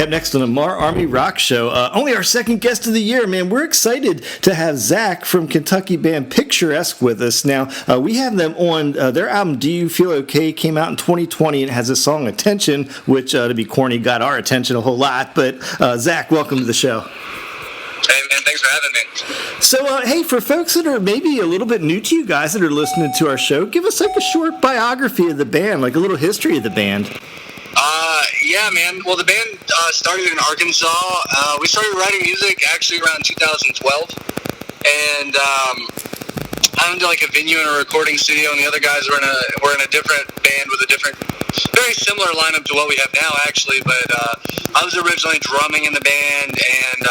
Up next on the MARR Army Rock Show, only our second guest of the year, man. We're excited to have Zach from Kentucky band Picturesque with us. Now, we have them on their album Do You Feel Okay came out in 2020 and it has a song Attention, which, to be corny, got our attention a whole lot. But Zach, welcome to the show. Hey, man, thanks for having me. So, hey, for folks that are maybe a little bit new to you guys that are listening to our show, give us like a short biography of the band, like a little history of the band. Yeah, man. Well, the band started in Arkansas. We started writing music actually around 2012, and I'm in like a venue and a recording studio, and the other guys were in a different band with a different, very similar lineup to what we have now, actually. But I was originally drumming in the band, and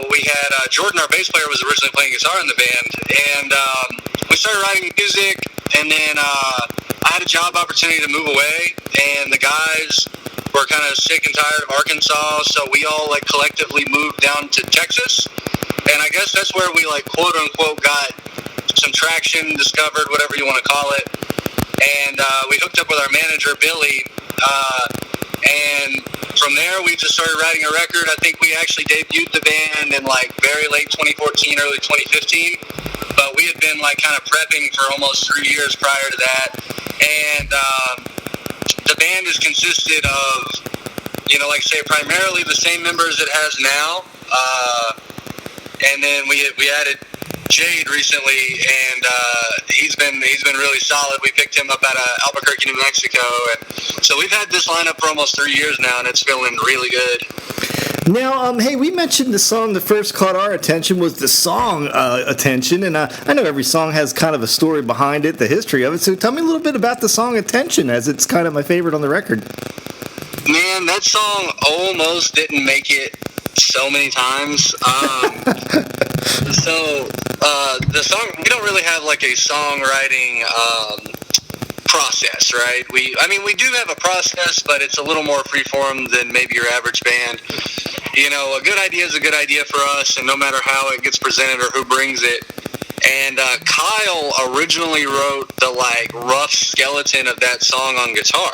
we had Jordan, our bass player, was originally playing guitar in the band, and we started writing music, and then I had a job opportunity to move away, and the guys were kind of sick and tired of Arkansas, so we all like collectively moved down to Texas, and I guess that's where we like quote unquote got some traction, discovered, whatever you want to call it, and we hooked up with our manager Billy, and from there we just started writing a record. I think we actually debuted the band in like very late 2014, early 2015, but we had been like kind of prepping for almost 3 years prior to that. And the band is consisted of, like I say, primarily the same members it has now. And then we added Jade recently, and he's been really solid. We picked him up out of Albuquerque, New Mexico, and so we've had this lineup for almost 3 years now, and it's feeling really good. Now, hey, we mentioned the song that first caught our attention was the song Attention, and I know every song has kind of a story behind it, the history of it, so tell me a little bit about the song Attention, as it's kind of my favorite on the record. Man, that song almost didn't make it so many times. The song, we don't really have like a songwriting process, right? We do have a process, but it's a little more freeform than maybe your average band. A good idea is a good idea for us, and no matter how it gets presented or who brings it. And Kyle originally wrote the like rough skeleton of that song on guitar.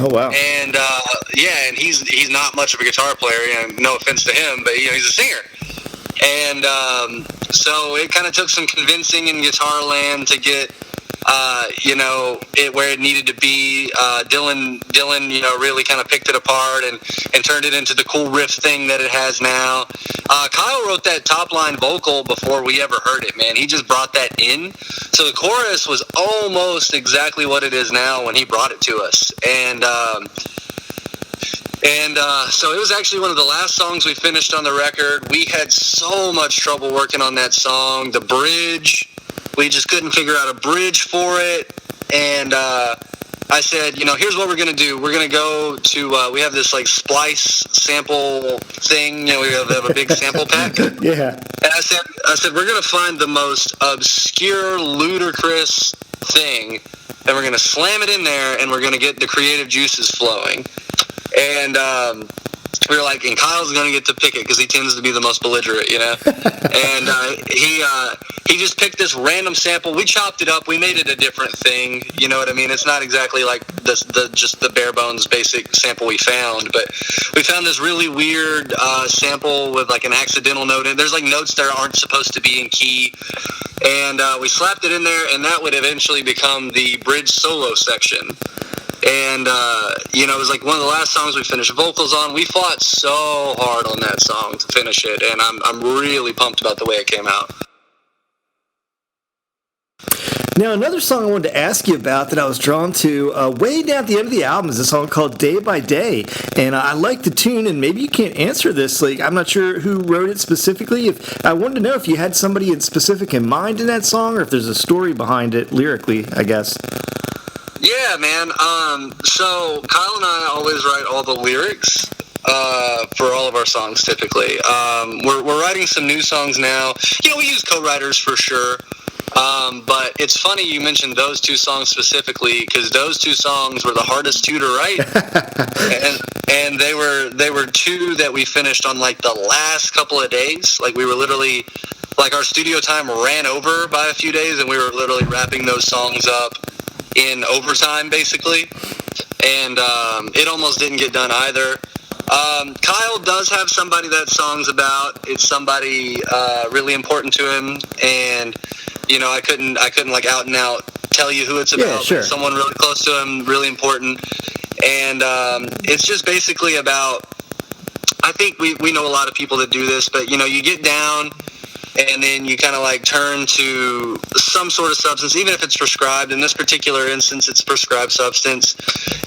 Oh wow! And and he's not much of a guitar player. No offense to him, but he's a singer. And so it kind of took some convincing in guitar land to get it where it needed to be. Dylan, really kind of picked it apart and turned it into the cool riff thing that it has now. Kyle wrote that top line vocal before we ever heard it, man. He just brought that in. So the chorus was almost exactly what it is now when he brought it to us. And so it was actually one of the last songs we finished on the record. We had so much trouble working on that song. The bridge, we just couldn't figure out a bridge for it. And I said, here's what we're going to do. We're going to go to, we have this like splice sample thing. We have a big sample pack. Yeah. And I said, we're going to find the most obscure, ludicrous thing, and we're going to slam it in there, and we're going to get the creative juices flowing. And we were like, and Kyle's going to get to pick it because he tends to be the most belligerent, And he just picked this random sample. We chopped it up. We made it a different thing. You know what I mean? It's not exactly like just the bare bones basic sample we found, but we found this really weird sample with like an accidental note in. There's like notes that aren't supposed to be in key. And we slapped it in there, and that would eventually become the bridge solo section. And, it was like one of the last songs we finished vocals on. We fought so hard on that song to finish it, and I'm really pumped about the way it came out. Now, another song I wanted to ask you about that I was drawn to way down at the end of the album is a song called Day by Day. And I like the tune, and maybe you can't answer this. Like, I'm not sure who wrote it specifically. I wanted to know if you had somebody in specific in mind in that song, or if there's a story behind it lyrically, I guess. Yeah, man. So Kyle and I always write all the lyrics for all of our songs, typically. We're writing some new songs now. We use co-writers for sure. But it's funny you mentioned those two songs specifically, because those two songs were the hardest two to write. and they were two that we finished on like the last couple of days. Like we were literally, like our studio time ran over by a few days, and we were literally wrapping those songs up in overtime, basically. And it almost didn't get done either. Kyle does have somebody that song's about. It's somebody really important to him, and I couldn't like out and out tell you who it's about. Yeah, sure. But someone really close to him, really important, and it's just basically about. I think we know a lot of people that do this, but you get down. And then you kind of like turn to some sort of substance, even if it's prescribed. In this particular instance, it's prescribed substance.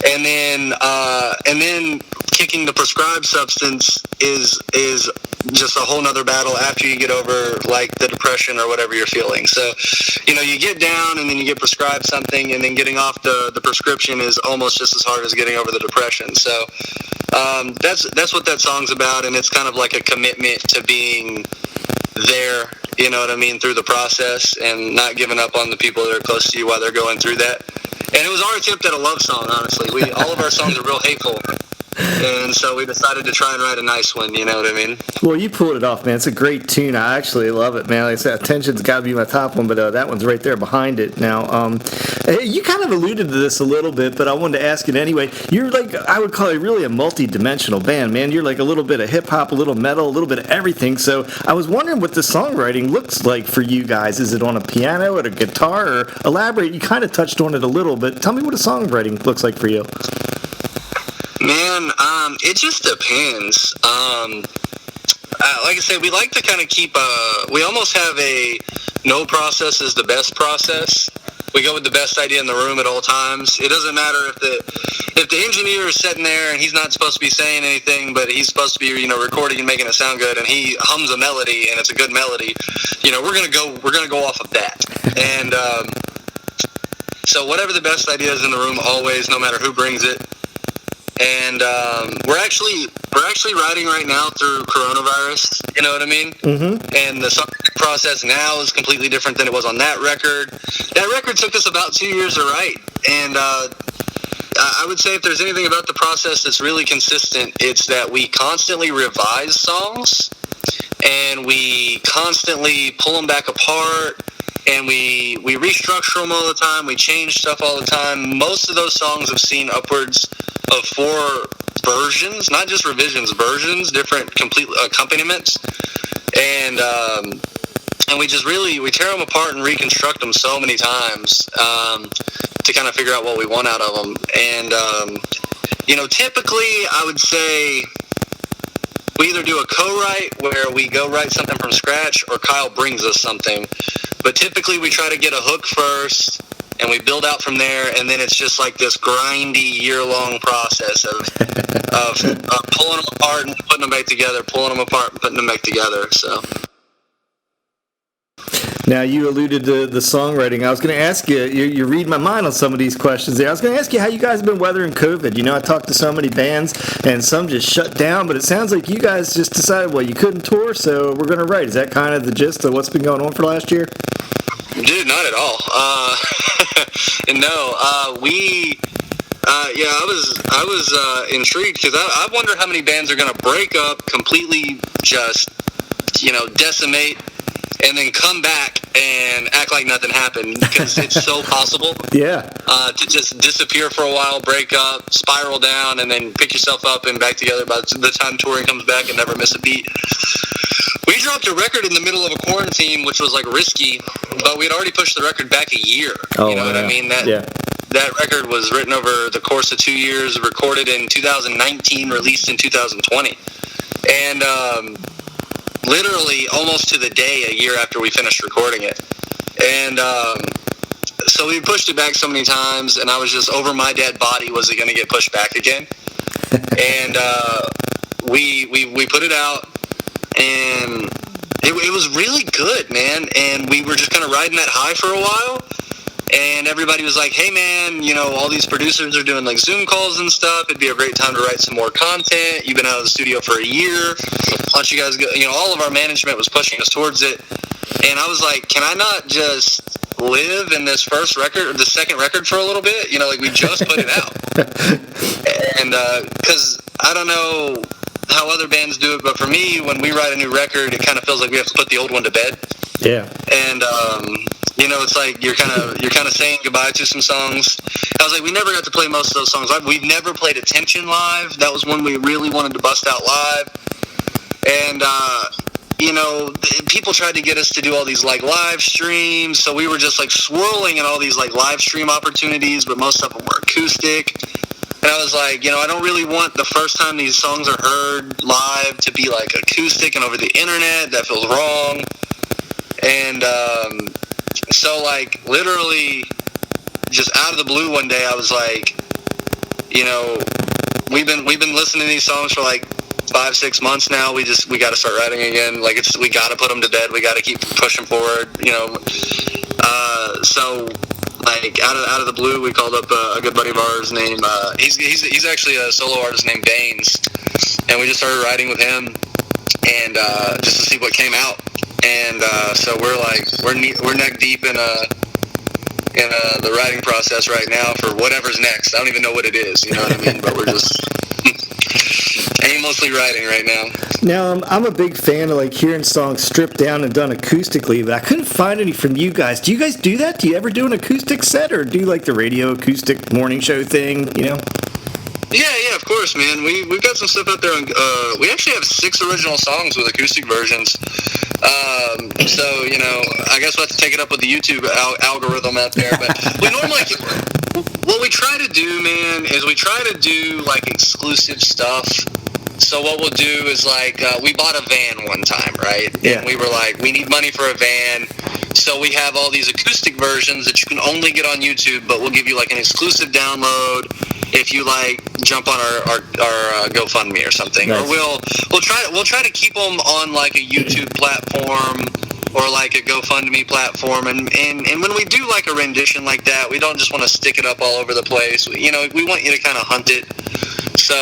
And then kicking the prescribed substance is just a whole nother battle after you get over like the depression or whatever you're feeling. So, you get down and then you get prescribed something, and then getting off the prescription is almost just as hard as getting over the depression. So that's what that song's about, and it's kind of like a commitment to being there, you know what I mean, through the process, and not giving up on the people that are close to you while they're going through that. And it was our attempt at a love song, honestly. All of our songs are real hateful. And so we decided to try and write a nice one, you know what I mean? Well, you pulled it off, man. It's a great tune. I actually love it, man. Like I said, Attention's got to be my top one, but that one's right there behind it. Now, you kind of alluded to this a little bit, but I wanted to ask it anyway. You're like, I would call it really a multi-dimensional band, man. You're like a little bit of hip-hop, a little metal, a little bit of everything. So I was wondering what the songwriting looks like for you guys. Is it on a piano, or a guitar, or elaborate? You kind of touched on it a little, but tell me what a songwriting looks like for you. Man, it just depends. Like I said, we like to kind of keep we almost have a no process is the best process. We go with the best idea in the room at all times. It doesn't matter if the engineer is sitting there and he's not supposed to be saying anything, but he's supposed to be, recording and making it sound good, and he hums a melody and it's a good melody. We're gonna go off of that. And so whatever the best idea is in the room, always, no matter who brings it. And we're actually writing right now through coronavirus, you know what I mean? Mm-hmm. And the songwriting process now is completely different than it was on that record. That record took us about 2 years to write. And I would say if there's anything about the process that's really consistent, it's that we constantly revise songs, and we constantly pull them back apart, and we restructure them all the time. We change stuff all the time. Most of those songs have seen upwards of 4 versions, not just revisions, versions, different complete accompaniments. And we just we tear them apart and reconstruct them so many times to kind of figure out what we want out of them. And, typically I would say we either do a co-write where we go write something from scratch, or Kyle brings us something. But typically we try to get a hook first, and we build out from there, and then it's just like this grindy year-long process of pulling them apart and putting them back together, pulling them apart and putting them back together. So. Now, you alluded to the songwriting. I was going to ask you, you read my mind on some of these questions there. I was going to ask you how you guys have been weathering COVID. I talked to so many bands, and some just shut down, but it sounds like you guys just decided, well, you couldn't tour, so we're going to write. Is that kind of the gist of what's been going on for last year? Dude, not at all. No, I was intrigued, because I wonder how many bands are going to break up, completely just, decimate, and then come back and act like nothing happened, because it's so possible. Yeah. To just disappear for a while, break up, spiral down, and then pick yourself up and back together by the time touring comes back and never miss a beat. We dropped a record in the middle of a quarantine, which was like risky, but we'd already pushed the record back a year. Oh, you know what I mean? That record was written over the course of 2 years, recorded in 2019, released in 2020. And literally almost to the day a year after we finished recording it. And so we pushed it back so many times, and I was just over my dead body, was it going to get pushed back again? And we put it out, and it was really good, man. And we were just kind of riding that high for a while. And everybody was like, hey, man, all these producers are doing like Zoom calls and stuff. It'd be a great time to write some more content. You've been out of the studio for a year. Why don't you guys go? All of our management was pushing us towards it. And I was like, can I not just live in this first record, or the second record, for a little bit? We just put it out. And because I don't know how other bands do it, but for me, when we write a new record, it kind of feels like we have to put the old one to bed. Yeah. And You know, it's like you're kind of saying goodbye to some songs. I was like, we never got to play most of those songs live. We've never played Attention live. That was one we really wanted to bust out live. And, you know, people tried to get us to do all these, like, live streams. So we were just, like, swirling in all these, like, live stream opportunities, but most of them were acoustic. And I was like, you know, I don't really want the first time these songs are heard live to be, like, acoustic and over the internet. That feels wrong. And, so, like, literally just out of the blue one day, I was like, you know, we've been listening to these songs for, like, 5-6 months now. We got to start writing again. Like, we got to put them to bed. We got to keep pushing forward, you know. So, like, out of the blue, we called up a good buddy of ours named, he's actually a solo artist named Baines. And we just started writing with him and just to see what came out. And so we're neck deep in the writing process right now for whatever's next. I don't even know what it is, you know what I mean? But we're just aimlessly writing right now. Now, I'm a big fan of, like, hearing songs stripped down and done acoustically, but I couldn't find any from you guys. Do you guys do that? Do you ever do an acoustic set, or do, like, the radio acoustic morning show thing, you know? Yeah, of course, man. We've got some stuff out there. We actually have 6 original songs with acoustic versions. So, you know, I guess we'll have to take it up with the YouTube algorithm out there. But we normally, what we try to do, man, is we try to do, like, exclusive stuff. So what we'll do is, like, we bought a van one time, right? Yeah. And we were like, we need money for a van. So we have all these acoustic versions that you can only get on YouTube, but we'll give you, like, an exclusive download if you, like, jump on our GoFundMe or something. Nice. Or we'll try to keep them on, like, a YouTube platform or, like, a GoFundMe platform. And when we do, like, a rendition like that, we don't just want to stick it up all over the place. You know, we want you to kind of hunt it. So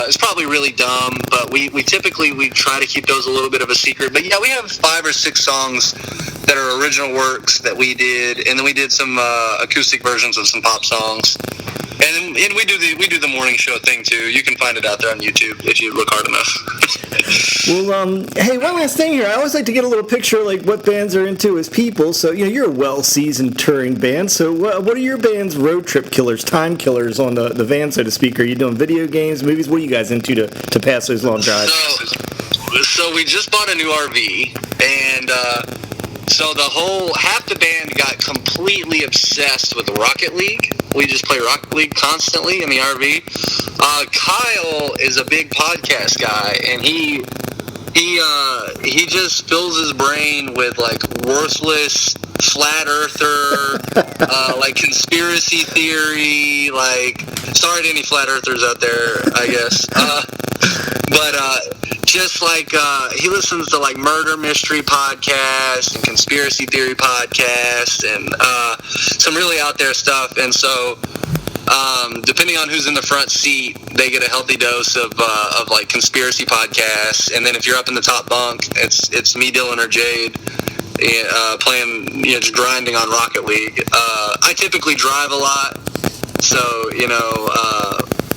it's probably really dumb, but we typically try to keep those a little bit of a secret. But yeah, we have 5 or 6 songs that are original works that we did, and then we did some acoustic versions of some pop songs. And we do the morning show thing too. You can find it out there on YouTube if you look hard enough. Well, hey, one last thing here. I always like to get a little picture of, like, what bands are into as people. So, you know, you're a well-seasoned touring band. So what are your band's road trip killers, time killers on the van, so to speak? Are you doing video games, movies? What are you guys into to pass those long drives? So we just bought a new RV, and so half the band got completely obsessed with Rocket League. We just play Rocket League constantly in the RV. Kyle is a big podcast guy, and he just fills his brain with, like, worthless flat earther, like, conspiracy theory, like, sorry to any flat earthers out there, I guess. But just, like, he listens to, like, murder mystery podcasts and conspiracy theory podcasts and some really out there stuff. And so depending on who's in the front seat, they get a healthy dose of like, conspiracy podcasts. And then if you're up in the top bunk, it's me, Dylan, or Jade playing, you know, just grinding on Rocket League. I typically drive a lot, so, you know,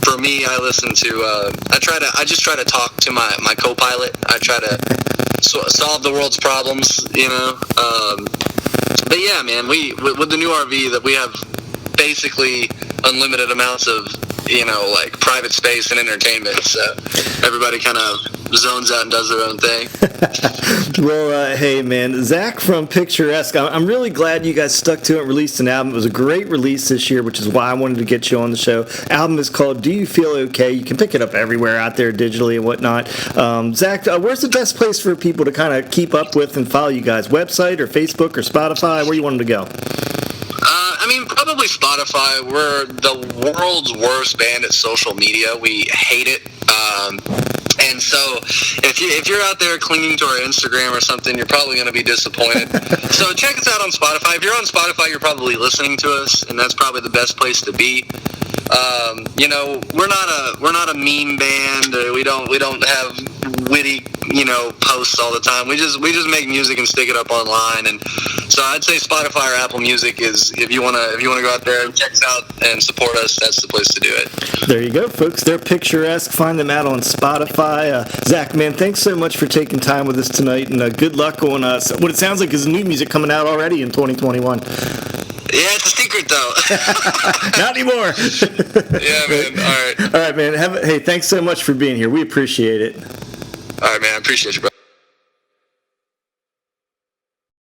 for me, I listen to, I just try to talk to my co-pilot. I try to solve the world's problems, you know. But yeah, man, with the new RV that we have basically unlimited amounts of, you know, like, private space and entertainment, so everybody kind of zones out and does their own thing. Well, hey, man, Zach from Picturesque, I'm really glad you guys stuck to it and released an album. It was a great release this year, which is why I wanted to get you on the show. Album is called Do You Feel Okay? You can pick it up everywhere out there digitally and whatnot. Zach, where's the best place for people to kind of keep up with and follow you guys? Website or Facebook or Spotify? Where you want them to go? I mean, probably Spotify. We're the world's worst band at social media. We hate it. And so if you're out there clinging to our Instagram or something, you're probably going to be disappointed. So check us out on Spotify. If you're on Spotify, you're probably listening to us, and that's probably the best place to be. You know, we're not a meme band. We don't have witty, you know, posts all the time. We just make music and stick it up online. And so I'd say Spotify or Apple Music is, if you wanna go out there and check us out and support us, that's the place to do it. There you go, folks. They're Picturesque. Find them out on Spotify. Zach, man, thanks so much for taking time with us tonight, and good luck on what it sounds like is new music coming out already in 2021. Yeah, it's a secret though. Not anymore. Yeah, man. All right. All right, man. Hey, thanks so much for being here. We appreciate it. All right, man. I appreciate you, bro.